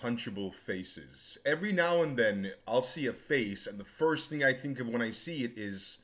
punchable faces. Every now and then, I'll see a face, and the first thing I think of when I see it is,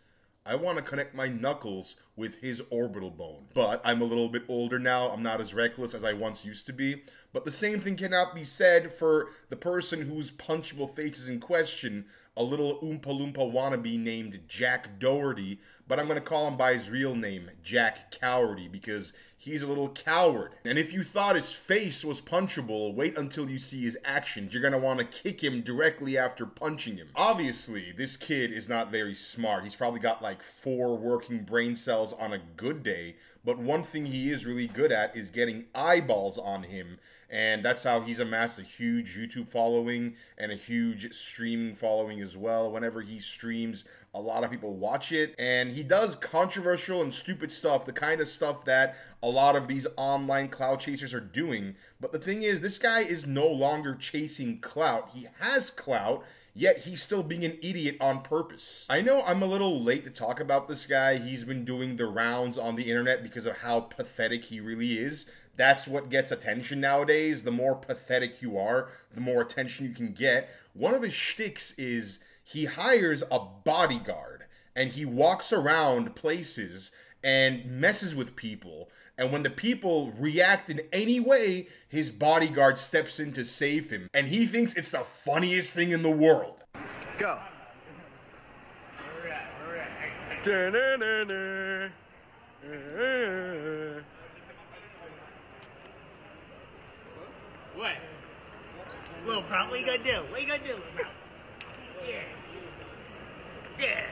I want to connect my knuckles with his orbital bone. But I'm a little bit older now, I'm not as reckless as I once used to be. But the same thing cannot be said for the person whose punchable face is in question, a little Oompa Loompa wannabe named Jack Doherty, but I'm going to call him by his real name, Jack Cowardy, because he's a little coward. And if you thought his face was punchable, wait until you see his actions. You're going to want to kick him directly after punching him. Obviously, this kid is not very smart. He's probably got like 4 working brain cells on a good day, but one thing he is really good at is getting eyeballs on him, and that's how he's amassed a huge YouTube following and a huge streaming following as well. Whenever he streams, a lot of people watch it, and he does controversial and stupid stuff, the kind of stuff that a lot of these online clout chasers are doing. But the thing is, this guy is no longer chasing clout. He has clout, yet he's still being an idiot on purpose. I know I'm a little late to talk about this guy. He's been doing the rounds on the internet because of how pathetic he really is. That's what gets attention nowadays. The more pathetic you are, the more attention you can get. One of his shticks is he hires a bodyguard and he walks around places and messes with people. And when the people react in any way, his bodyguard steps in to save him. And he thinks it's the funniest thing in the world. Go. What? Little prompt, what you gonna do? What you gonna do? Yeah. Yeah.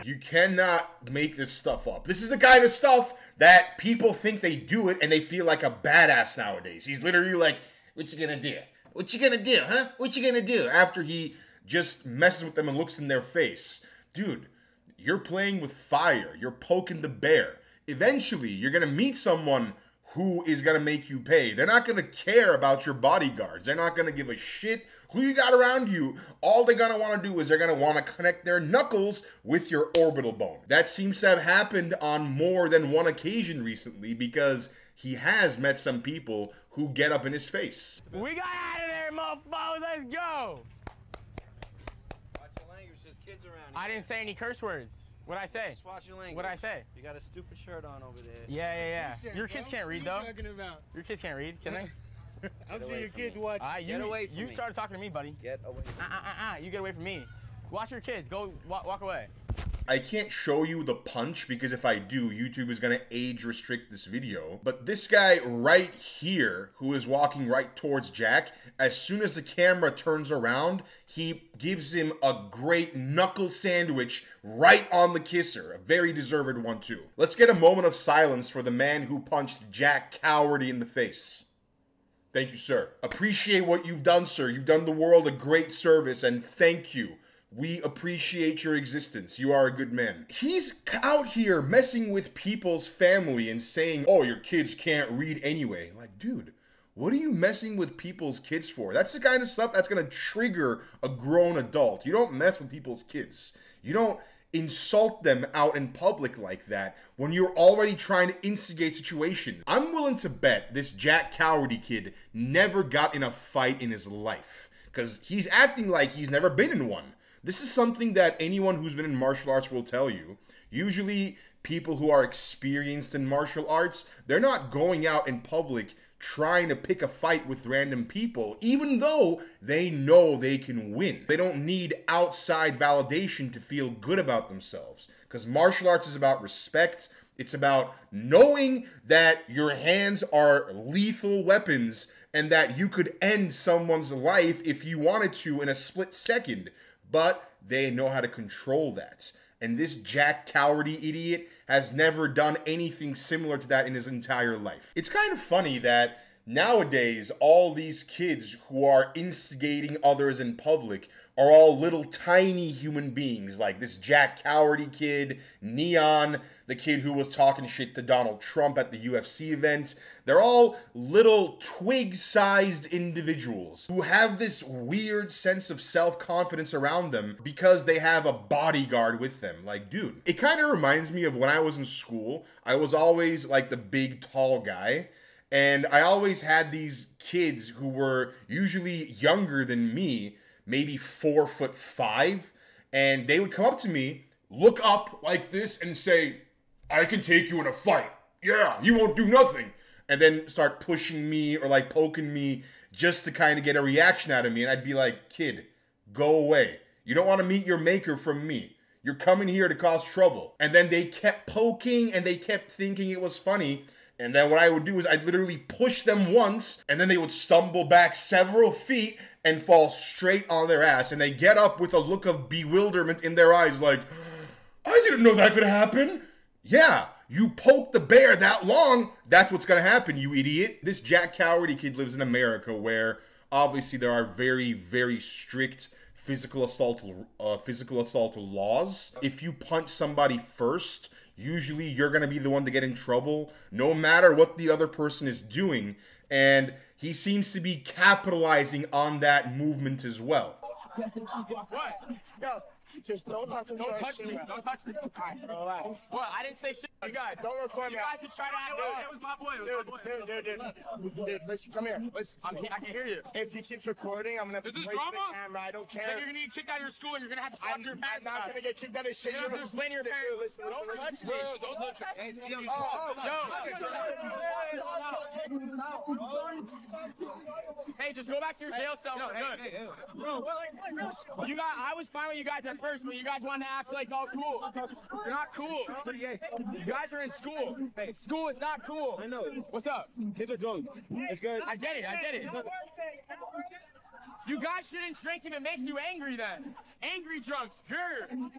You cannot make this stuff up. This is the kind of stuff that people think they do it and they feel like a badass nowadays. He's literally like, what you gonna do? What you gonna do, huh? What you gonna do? After he just messes with them and looks in their face. Dude, you're playing with fire. You're poking the bear. Eventually, you're gonna meet someone who is gonna make you pay. They're not gonna care about your bodyguards. They're not gonna give a shit who you got around you. All they're gonna wanna do is they're gonna wanna connect their knuckles with your orbital bone. That seems to have happened on more than one occasion recently because he has met some people who get up in his face. We got out of there, motherfucker. Let's go. Watch your language. There's kids around here. I didn't say any curse words. What'd I say? Just watch your language. What'd I say? You got a stupid shirt on over there. Yeah. Shirt, Your kids bro. can't read, What though. are you talking about? Your kids can't read, can they? I'm sure your kids watch. Get away from you me. started talking to me, buddy. Get away from me. You get away from me. Watch your kids. Go walk away. I can't show you the punch because if I do, YouTube is going to age restrict this video. But this guy right here, who is walking right towards Jack, as soon as the camera turns around, he gives him a great knuckle sandwich right on the kisser. A very deserved one too. Let's get a moment of silence for the man who punched Jack Cowardy in the face. Thank you, sir. Appreciate what you've done, sir. You've done the world a great service, and thank you. We appreciate your existence. You are a good man. He's out here messing with people's family and saying, oh, your kids can't read anyway. Like, dude, what are you messing with people's kids for? That's the kind of stuff that's going to trigger a grown adult. You don't mess with people's kids. You don't insult them out in public like that when you're already trying to instigate situations. I'm willing to bet this Jack Cowardy kid never got in a fight in his life because he's acting like he's never been in one. This is something that anyone who's been in martial arts will tell you. Usually, people who are experienced in martial arts, they're not going out in public trying to pick a fight with random people, even though they know they can win. They don't need outside validation to feel good about themselves. Because martial arts is about respect. It's about knowing that your hands are lethal weapons and that you could end someone's life if you wanted to in a split second. But they know how to control that. And this Jack Cowardy idiot has never done anything similar to that in his entire life. It's kind of funny that nowadays, all these kids who are instigating others in public are all little tiny human beings. Like this Jack Cowardy kid, Neon, the kid who was talking shit to Donald Trump at the UFC event. They're all little twig-sized individuals who have this weird sense of self-confidence around them because they have a bodyguard with them. Like, dude, it kind of reminds me of when I was in school. I was always like the big, tall guy. And I always had these kids who were usually younger than me, maybe 4'5", and they would come up to me, look up like this, and say, "I can take you in a fight. Yeah, you won't do nothing." And then start pushing me or like poking me just to kind of get a reaction out of me. And I'd be like, "Kid, go away. You don't want to meet your maker from me. You're coming here to cause trouble." And then they kept poking and they kept thinking it was funny. And then what I would do is I'd literally push them once, and then they would stumble back several feet and fall straight on their ass. And they get up with a look of bewilderment in their eyes like, "I didn't know that could happen." Yeah, you poke the bear that long, that's what's gonna happen, you idiot. This Jack Cowardy kid lives in America, where obviously there are very, very strict physical assault laws. If you punch somebody first, usually you're going to be the one to get in trouble, no matter what the other person is doing. And he seems to be capitalizing on that movement as well. What? Yo, just don't touch me. Don't touch me. Don't touch me. Alright, relax. What? I didn't say shit. You guys. Don't record me. You guys just try to act like it was my boy. It was my boy. Dude, listen, come here. Listen. I can hear you. If he keeps recording, I'm gonna Is this break drama? the camera. I don't care. Then you're gonna get kicked out of your school and you're gonna have to talk I'm to your parents. not gonna get kicked out of shit. You're gonna have to explain to your parents. Listen, Don't touch me. Don't touch me. Hey, just go back to your jail cell. Bro, you guys, I was fine with you guys at first, but you guys wanted to act like all cool. You're not cool. You guys are in school. School is not cool. I know. What's up? Kids are drunk. It's good. I get it. You guys shouldn't drink if it makes you angry then. Angry drunks, grr.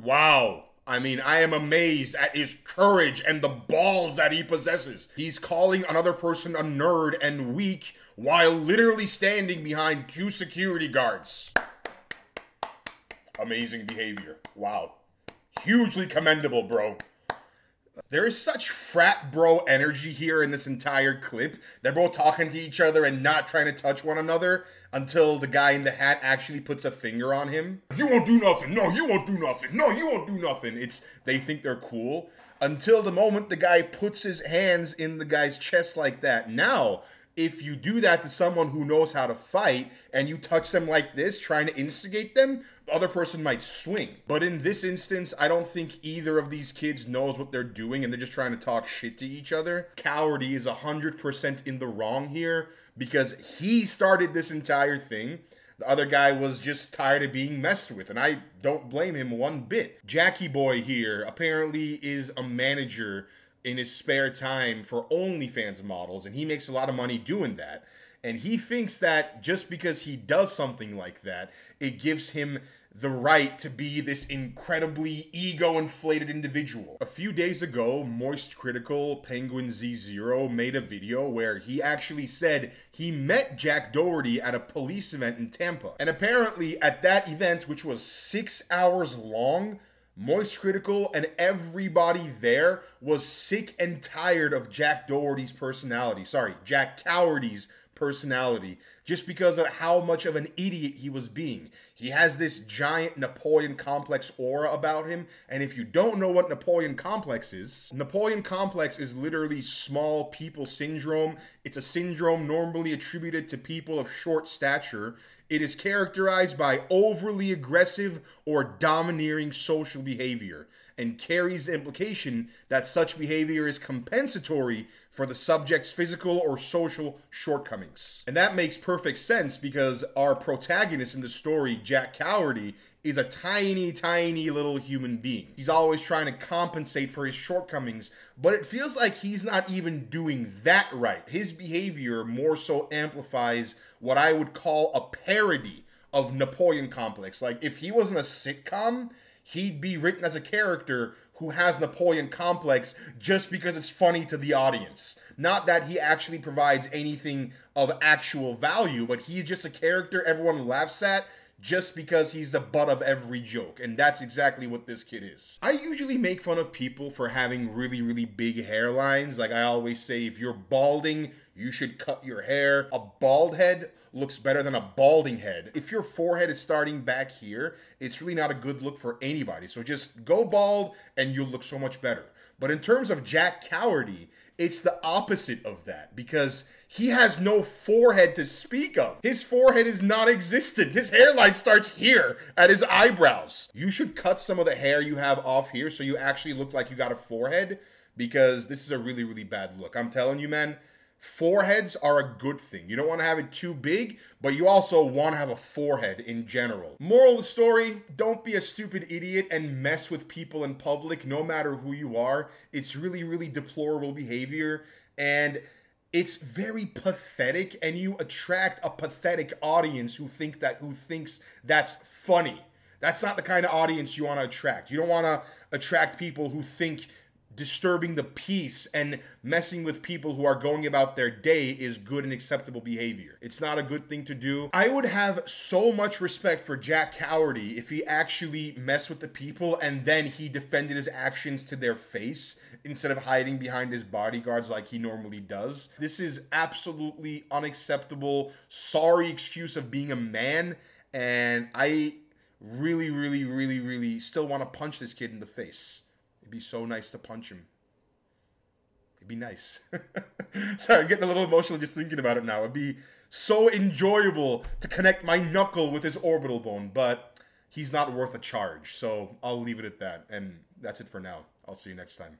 Wow. I mean, I am amazed at his courage and the balls that he possesses. He's calling another person a nerd and weak while literally standing behind 2 security guards. Amazing behavior. Wow. Hugely commendable, bro. There is such frat bro energy here in this entire clip. They're both talking to each other and not trying to touch one another until the guy in the hat actually puts a finger on him. "You won't do nothing. No, you won't do nothing. No, you won't do nothing." They think they're cool until the moment the guy puts his hands in the guy's chest like that. Now, if you do that to someone who knows how to fight and you touch them like this, trying to instigate them, the other person might swing. But in this instance, I don't think either of these kids knows what they're doing and they're just trying to talk shit to each other. Cowardy is 100% in the wrong here because he started this entire thing. The other guy was just tired of being messed with, and I don't blame him one bit. Jackie Boy here apparently is a manager in his spare time for OnlyFans models, and he makes a lot of money doing that. And he thinks that just because he does something like that, it gives him the right to be this incredibly ego-inflated individual. A few days ago, Moist Critical Penguin Z0 made a video where he actually said he met Jack Doherty at a police event in Tampa. And apparently at that event, which was 6 hours long, Moist Critical and everybody there was sick and tired of Jack Doherty's personality. Sorry, Jack Cowardy's personality, just because of how much of an idiot he was being. He has this giant Napoleon complex aura about him, and if you don't know what Napoleon complex is literally small people syndrome. It's a syndrome normally attributed to people of short stature. It is characterized by overly aggressive or domineering social behavior and carries the implication that such behavior is compensatory for the subject's physical or social shortcomings. And that makes perfect sense because our protagonist in the story, Jack Cowardy, is a tiny, tiny little human being. He's always trying to compensate for his shortcomings, but it feels like he's not even doing that right. His behavior more so amplifies what I would call a parody of Napoleon complex. Like, if he wasn't a sitcom, he'd be written as a character who has Napoleon complex just because it's funny to the audience. Not that he actually provides anything of actual value, but he's just a character everyone laughs at just because he's the butt of every joke. And that's exactly what this kid is. I usually make fun of people for having really, really big hairlines. Like I always say, if you're balding, you should cut your hair. A bald head looks better than a balding head. If your forehead is starting back here, it's really not a good look for anybody. So just go bald and you'll look so much better. But in terms of Jack Cowardy, It's the opposite of that because he has no forehead to speak of. His forehead is non-existent. His hairline starts here at his eyebrows. You should cut some of the hair you have off here so you actually look like you got a forehead, because this is a really, really bad look. I'm telling you, man, foreheads are a good thing. You don't want to have it too big, but you also want to have a forehead in general. Moral of the story, don't be a stupid idiot and mess with people in public, no matter who you are. It's really, really deplorable behavior, and it's very pathetic, and you attract a pathetic audience who thinks that's funny. That's not the kind of audience you want to attract. You don't want to attract people who think disturbing the peace and messing with people who are going about their day is good and acceptable behavior. It's not a good thing to do. I would have so much respect for Jack Cowardy if he actually messed with the people and then he defended his actions to their face instead of hiding behind his bodyguards like he normally does. This is absolutely unacceptable. Sorry excuse of being a man, and I really, really, really, really still want to punch this kid in the face. It'd be so nice to punch him. It'd be nice. Sorry, I'm getting a little emotional just thinking about it now. It'd be so enjoyable to connect my knuckle with his orbital bone, but he's not worth a charge. So I'll leave it at that. And that's it for now. I'll see you next time.